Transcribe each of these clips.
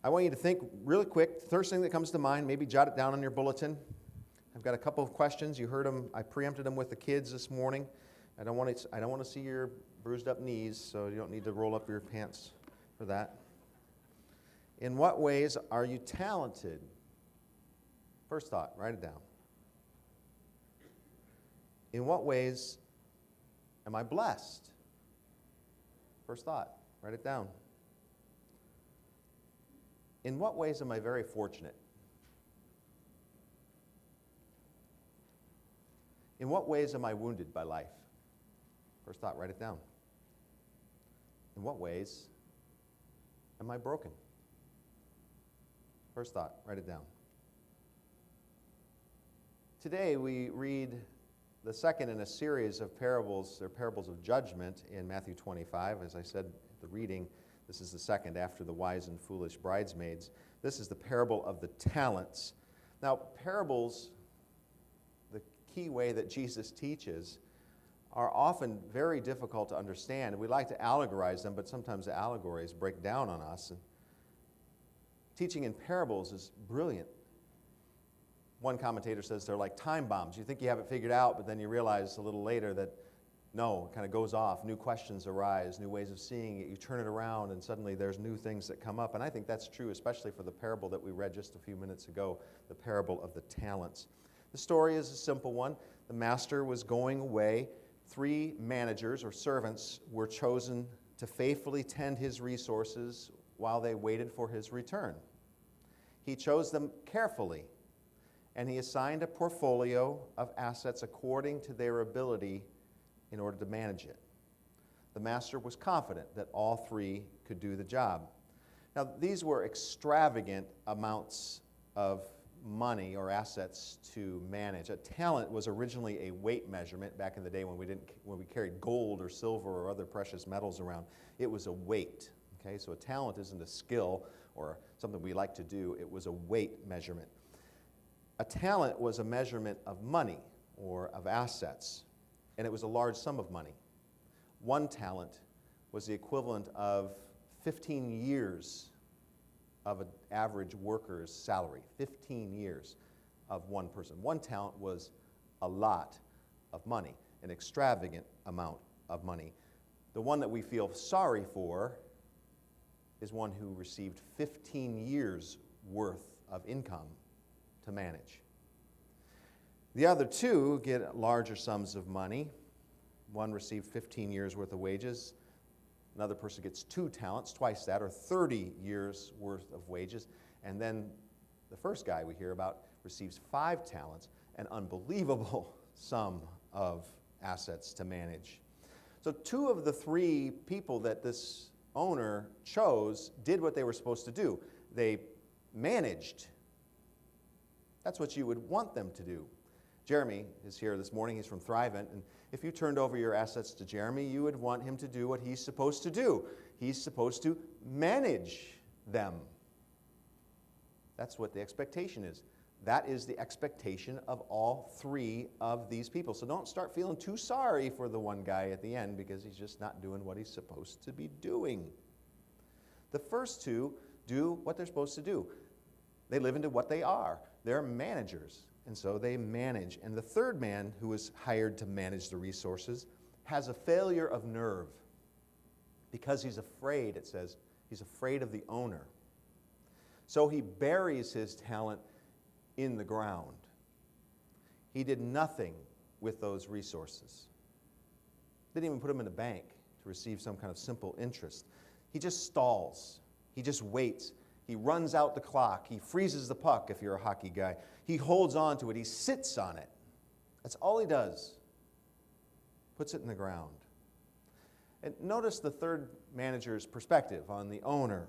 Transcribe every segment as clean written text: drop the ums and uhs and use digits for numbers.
I want you to think really quick. The first thing that comes to mind, maybe jot it down on your bulletin. I've got a couple of questions. You heard them. I preempted them with the kids this morning. I don't want to see your bruised up knees, so you don't need to roll up your pants for that. In what ways are you talented? First thought, write it down. In what ways am I blessed? First thought, write it down. In what ways am I very fortunate? In what ways am I wounded by life? First thought, write it down. In what ways am I broken? First thought, write it down. Today we read the second in a series of parables. They're parables of judgment in Matthew 25. As I said at the reading, this is the second after the wise and foolish bridesmaids. This is the parable of the talents. Now, parables, the key way that Jesus teaches, are often very difficult to understand. We like to allegorize them, but sometimes the allegories break down on us. And teaching in parables is brilliant. One commentator says they're like time bombs. You think you have it figured out, but then you realize a little later that no, it kind of goes off. New questions arise, new ways of seeing it. You turn it around, and suddenly there's new things that come up. And I think that's true, especially for the parable that we read just a few minutes ago, the parable of the talents. The story is a simple one. The master was going away. 3 managers or servants were chosen to faithfully tend his resources while they waited for his return. He chose them carefully, and he assigned a portfolio of assets according to their ability in order to manage it. The master was confident that all 3 could do the job. Now, these were extravagant amounts of money or assets to manage. A talent was originally a weight measurement back in the day when we carried gold or silver or other precious metals around. It was a weight. Okay, so a talent isn't a skill or something we like to do. It was a weight measurement. A talent was a measurement of money or of assets, and it was a large sum of money. 1 talent was the equivalent of 15 years of an average worker's salary. 15 years of one person. 1 talent was a lot of money, an extravagant amount of money. The one that we feel sorry for is one who received 15 years worth of income to manage. The other 2 get larger sums of money. One received 15 years worth of wages. Another person gets 2 talents, twice that, or 30 years worth of wages. And then the first guy we hear about receives 5 talents, an unbelievable sum of assets to manage. So 2 of the 3 people that this owner chose did what they were supposed to do. They managed. That's what you would want them to do. Jeremy is here this morning. He's from Thrivent, and if you turned over your assets to Jeremy, you would want him to do what he's supposed to do. He's supposed to manage them. That's what the expectation is. That is the expectation of all 3 of these people. So don't start feeling too sorry for the one guy at the end because he's just not doing what he's supposed to be doing. The first 2 do what they're supposed to do. They live into what they are. They're managers, and so they manage. And the third man who is hired to manage the resources has a failure of nerve because he's afraid, it says, he's afraid of the owner. So he buries his talent in the ground. He did nothing with those resources. Didn't even put them in a bank to receive some kind of simple interest. He just stalls. He just waits. He runs out the clock. He freezes the puck if you're a hockey guy. He holds on to it. He sits on it. That's all he does. Puts it in the ground. And notice the third manager's perspective on the owner.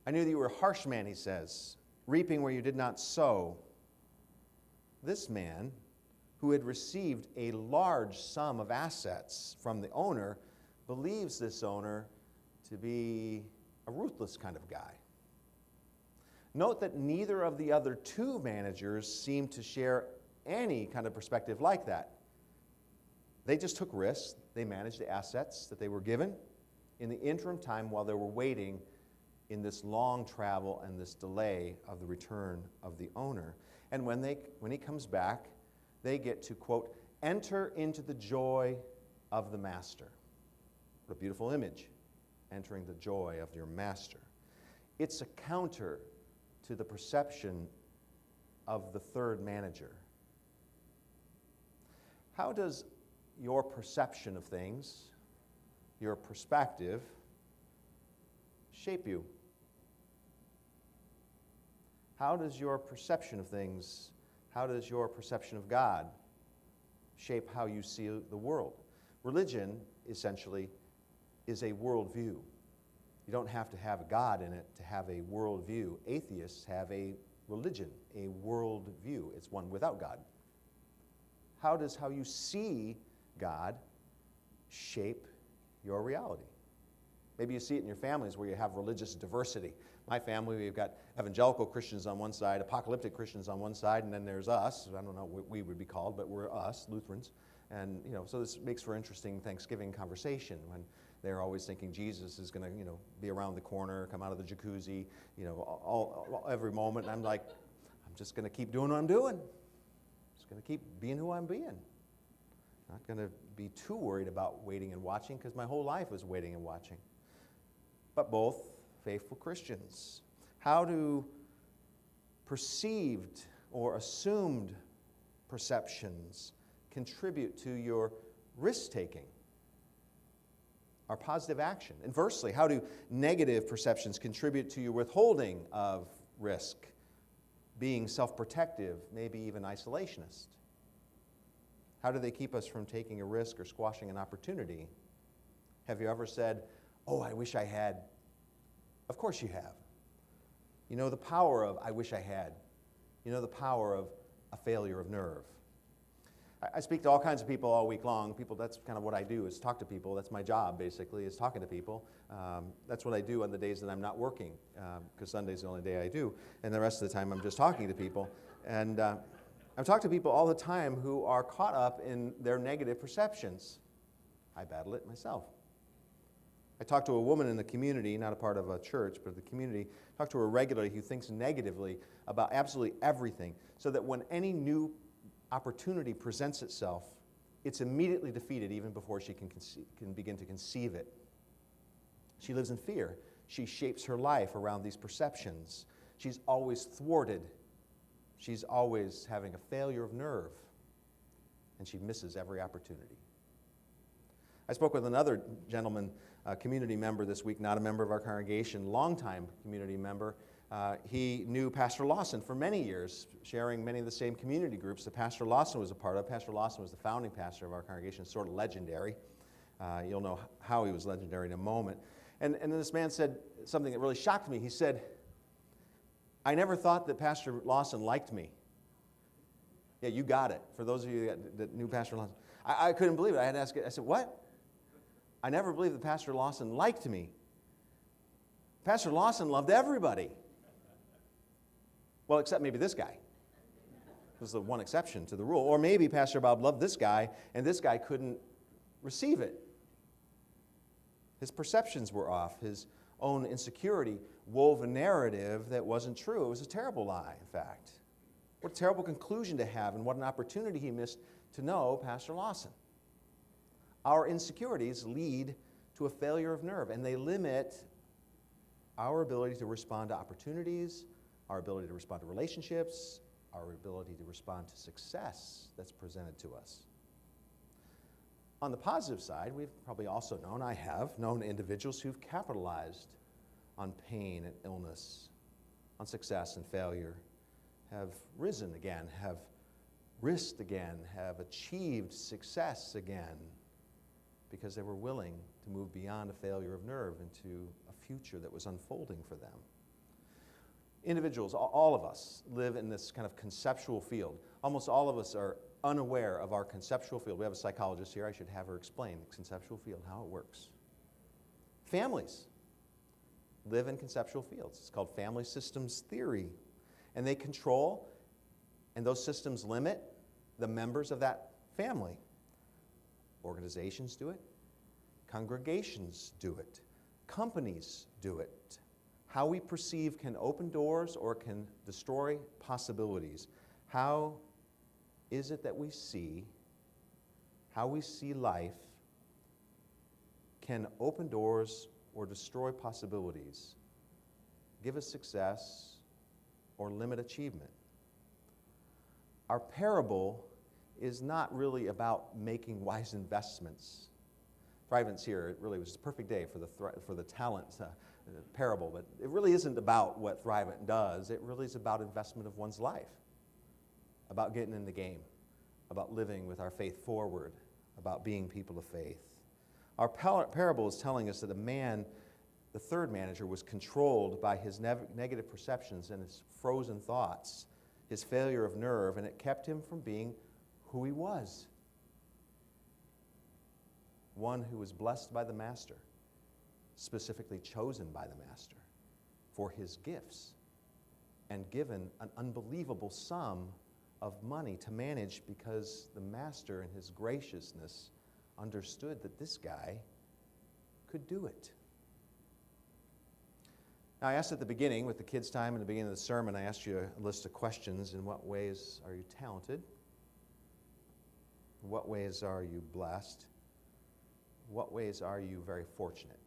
I knew that you were a harsh man, he says, reaping where you did not sow. This man, who had received a large sum of assets from the owner, believes this owner to be a ruthless kind of guy. Note that neither of the other 2 managers seem to share any kind of perspective like that. They just took risks. They managed the assets that they were given in the interim time while they were waiting in this long travel and this delay of the return of the owner. And when he comes back, they get to, quote, enter into the joy of the master. What a beautiful image, entering the joy of your master. It's a counter to the perception of the third manager. How does your perception of things, your perspective, shape you? How does your perception of things, how does your perception of God shape how you see the world? Religion, essentially, is a worldview. You don't have to have a God in it to have a worldview. Atheists have a religion, a worldview. It's one without God. How does how you see God shape your reality? Maybe you see it in your families where you have religious diversity. My family, we've got evangelical Christians on one side, apocalyptic Christians on one side, and then there's us. I don't know what we would be called, but we're us, Lutherans. And, so this makes for interesting Thanksgiving conversation when they're always thinking Jesus is going to, be around the corner, come out of the jacuzzi, every moment. And I'm like, I'm just going to keep doing what I'm doing. Just going to keep being who I'm being. Not going to be too worried about waiting and watching because my whole life is waiting and watching. But both faithful Christians. How do perceived or assumed perceptions contribute to your risk-taking? Our positive action. Inversely, how do negative perceptions contribute to your withholding of risk, being self-protective, maybe even isolationist? How do they keep us from taking a risk or squashing an opportunity? Have you ever said, oh, I wish I had? Of course you have. You know the power of I wish I had. You know the power of a failure of nerve. I speak to all kinds of people all week long. People, that's kind of what I do, is talk to people. That's my job, basically, is talking to people. That's what I do on the days that I'm not working, because Sunday's the only day I do. And the rest of the time, I'm just talking to people. And I'm talking to people all the time who are caught up in their negative perceptions. I battle it myself. I talk to a woman in the community, not a part of a church, but the community, talk to her regularly who thinks negatively about absolutely everything, so that when any new opportunity presents itself, it's immediately defeated even before she can begin to conceive it. She lives in fear. She shapes her life around these perceptions. She's always thwarted. She's always having a failure of nerve, and she misses every opportunity. I spoke with another gentleman, a community member this week, not a member of our congregation, longtime community member. He knew Pastor Lawson for many years, sharing many of the same community groups that Pastor Lawson was a part of. Pastor Lawson was the founding pastor of our congregation, sort of legendary. You'll know how he was legendary in a moment. And then this man said something that really shocked me. He said, I never thought that Pastor Lawson liked me. Yeah, you got it. For those of you that knew Pastor Lawson. I couldn't believe it. I had to ask it. I said, what? I never believed that Pastor Lawson liked me. Pastor Lawson loved everybody. Well, except maybe this guy. Was the one exception to the rule. Or maybe Pastor Bob loved this guy, and this guy couldn't receive it. His perceptions were off. His own insecurity wove a narrative that wasn't true. It was a terrible lie, in fact. What a terrible conclusion to have, and what an opportunity he missed to know Pastor Lawson. Our insecurities lead to a failure of nerve, and they limit our ability to respond to opportunities, our ability to respond to relationships, our ability to respond to success that's presented to us. On the positive side, we've probably also known, I have known individuals who've capitalized on pain and illness, on success and failure, have risen again, have risked again, have achieved success again, because they were willing to move beyond a failure of nerve into a future that was unfolding for them. Individuals, all of us, live in this kind of conceptual field. Almost all of us are unaware of our conceptual field. We have a psychologist here. I should have her explain the conceptual field, how it works. Families live in conceptual fields. It's called family systems theory. And they control, and those systems limit the members of that family. Organizations do it. Congregations do it. Companies do it. How we perceive can open doors or can destroy possibilities. How is it that we see, how we see life can open doors or destroy possibilities, give us success or limit achievement? Our parable is not really about making wise investments. Thrivent's here. It really was a perfect day for the talent parable, but it really isn't about what Thrivent does. It really is about investment of one's life, about getting in the game, about living with our faith forward, about being people of faith. Our parable is telling us that a man, the third manager, was controlled by his negative perceptions and his frozen thoughts, his failure of nerve, and it kept him from being who he was. One who was blessed by the master, specifically chosen by the master for his gifts, and given an unbelievable sum of money to manage because the master in his graciousness understood that this guy could do it. Now, I asked at the beginning, with the kids' time in the beginning of the sermon, I asked you a list of questions. In what ways are you talented? In what ways are you blessed? In what ways are you very fortunate?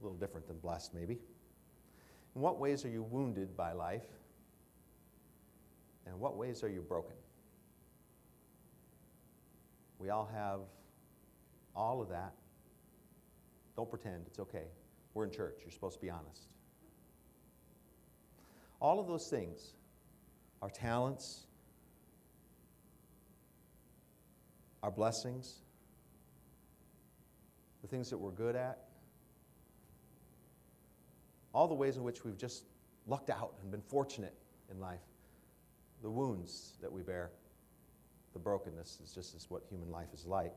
A little different than blessed, maybe. In what ways are you wounded by life? And in what ways are you broken? We all have all of that. Don't pretend, it's okay. We're in church, you're supposed to be honest. All of those things, our talents, our blessings, the things that we're good at, all the ways in which we've just lucked out and been fortunate in life, the wounds that we bear, the brokenness is just as what human life is like.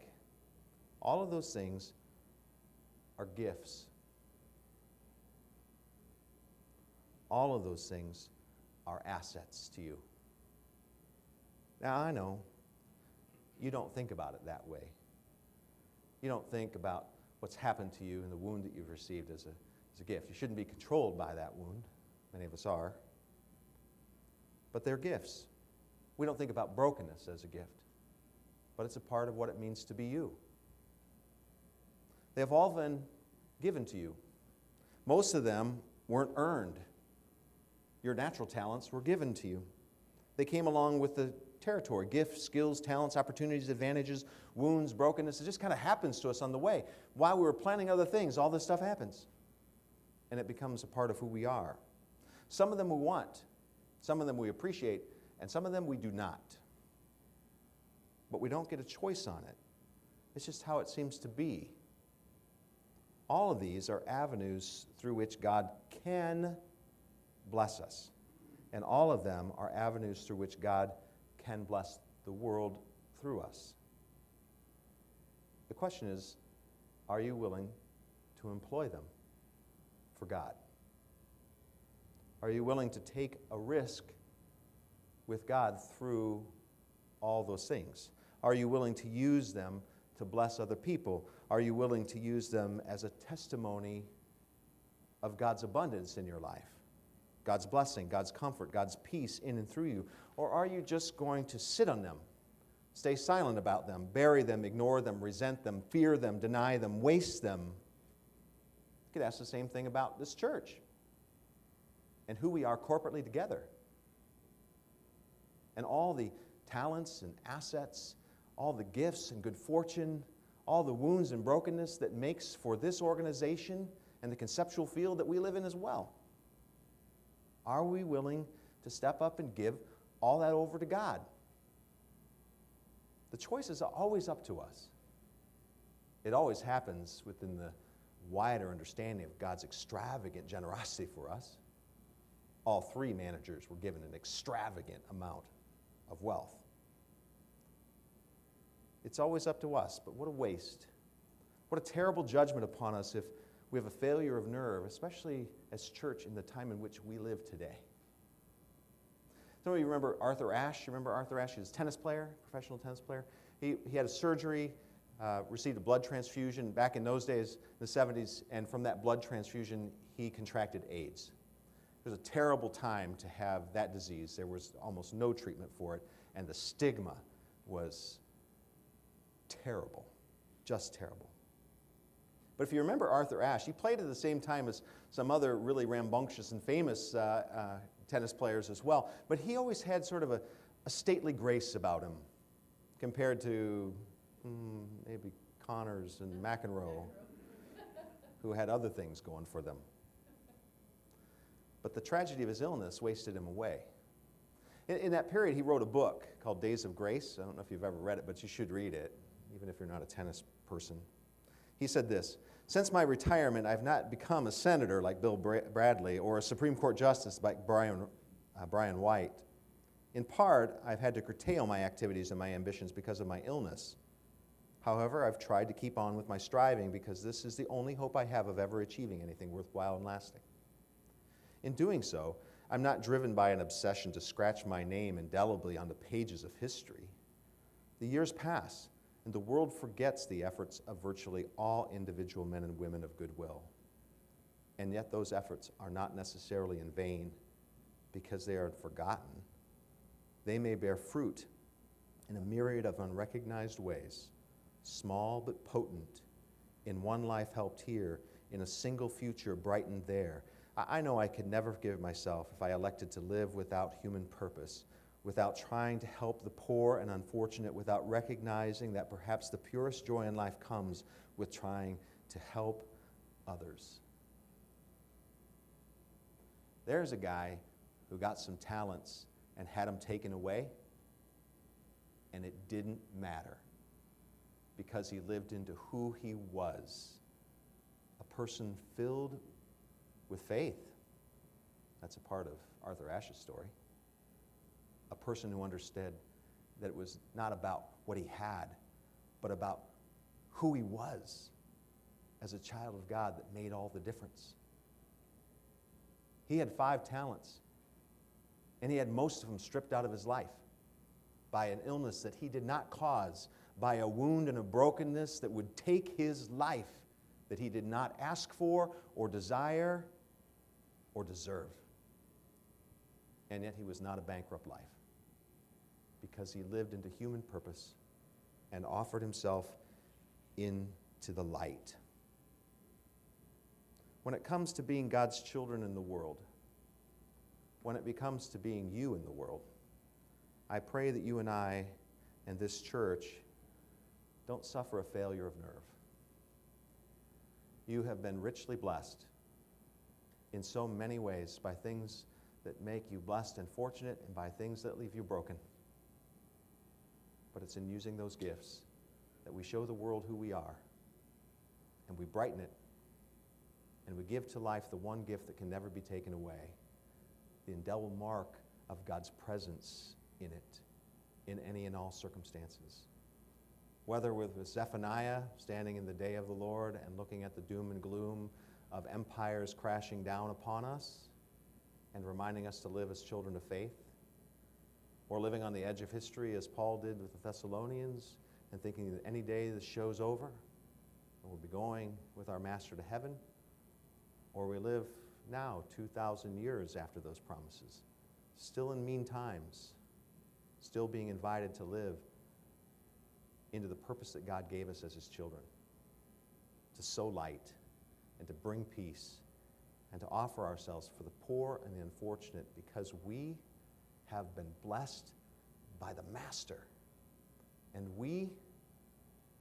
All of those things are gifts. All of those things are assets to you. Now, I know you don't think about it that way. You don't think about what's happened to you and the wound that you've received as a gift. You shouldn't be controlled by that wound. Many of us are. But they're gifts. We don't think about brokenness as a gift, but it's a part of what it means to be you. They have all been given to you. Most of them weren't earned. Your natural talents were given to you. They came along with the territory. Gifts, skills, talents, opportunities, advantages, wounds, brokenness. It just kind of happens to us on the way. While we were planning other things, all this stuff happens. And it becomes a part of who we are. Some of them we want. Some of them we appreciate. And some of them we do not. But we don't get a choice on it. It's just how it seems to be. All of these are avenues through which God can bless us. And all of them are avenues through which God can bless the world through us. The question is, are you willing to employ them for God? Are you willing to take a risk with God through all those things? Are you willing to use them to bless other people? Are you willing to use them as a testimony of God's abundance in your life? God's blessing, God's comfort, God's peace in and through you? Or are you just going to sit on them, stay silent about them, bury them, ignore them, resent them, fear them, deny them, waste them? You could ask the same thing about this church and who we are corporately together. And all the talents and assets, all the gifts and good fortune, all the wounds and brokenness that makes for this organization and the conceptual field that we live in as well. Are we willing to step up and give all that over to God? The choice is always up to us. It always happens within the wider understanding of God's extravagant generosity for us. All three managers were given an extravagant amount of wealth. It's always up to us, but what a waste. What a terrible judgment upon us if we have a failure of nerve, especially as church in the time in which we live today. Some of you remember Arthur Ashe. You remember Arthur Ashe? He was a tennis player, professional tennis player. He had a surgery, received a blood transfusion back in those days, the 70s, and from that blood transfusion, he contracted AIDS. It was a terrible time to have that disease. There was almost no treatment for it, and the stigma was terrible, just terrible. But if you remember Arthur Ashe, he played at the same time as some other really rambunctious and famous tennis players as well, but he always had sort of a stately grace about him compared to maybe Connors and McEnroe, who had other things going for them. But the tragedy of his illness wasted him away. In that period, he wrote a book called Days of Grace. I don't know if you've ever read it, but you should read it, even if you're not a tennis person. He said this: "Since my retirement, I've not become a senator like Bill Bradley or a Supreme Court justice like Brian White. In part, I've had to curtail my activities and my ambitions because of my illness. However, I've tried to keep on with my striving because this is the only hope I have of ever achieving anything worthwhile and lasting. In doing so, I'm not driven by an obsession to scratch my name indelibly on the pages of history. The years pass, and the world forgets the efforts of virtually all individual men and women of goodwill. And yet those efforts are not necessarily in vain because they are forgotten. They may bear fruit in a myriad of unrecognized ways, small but potent, in one life helped here, in a single future brightened there. I know I could never forgive myself if I elected to live without human purpose, without trying to help the poor and unfortunate, without recognizing that perhaps the purest joy in life comes with trying to help others." There's a guy who got some talents and had them taken away, and it didn't matter because he lived into who he was, a person filled with faith. That's a part of Arthur Ashe's story. A person who understood that it was not about what he had, but about who he was as a child of God that made all the difference. He had 5 talents, and he had most of them stripped out of his life by an illness that he did not cause, by a wound and a brokenness that would take his life that he did not ask for or desire or deserve. And yet he was not a bankrupt life because he lived into human purpose and offered himself into the light. When it comes to being God's children in the world, when it becomes to being you in the world, I pray that you and I and this church don't suffer a failure of nerve. You have been richly blessed in so many ways by things that make you blessed and fortunate and by things that leave you broken. But it's in using those gifts that we show the world who we are, and we brighten it, and we give to life the one gift that can never be taken away, the indelible mark of God's presence in it, in any and all circumstances. Whether with Zephaniah standing in the day of the Lord and looking at the doom and gloom of empires crashing down upon us and reminding us to live as children of faith, or living on the edge of history as Paul did with the Thessalonians and thinking that any day this show's over and we'll be going with our Master to heaven, or we live now 2,000 years after those promises, still in mean times, still being invited to live into the purpose that God gave us as his children, to sow light and to bring peace and to offer ourselves for the poor and the unfortunate because we have been blessed by the Master, and we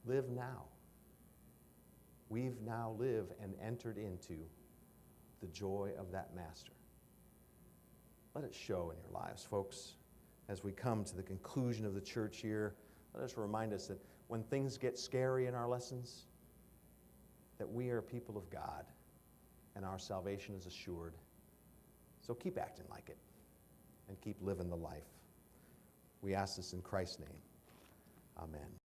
live now. We've now lived and entered into the joy of that Master. Let it show in your lives, folks. As we come to the conclusion of the church year, let us remind us that when things get scary in our lessons, that we are people of God and our salvation is assured. So keep acting like it and keep living the life. We ask this in Christ's name. Amen.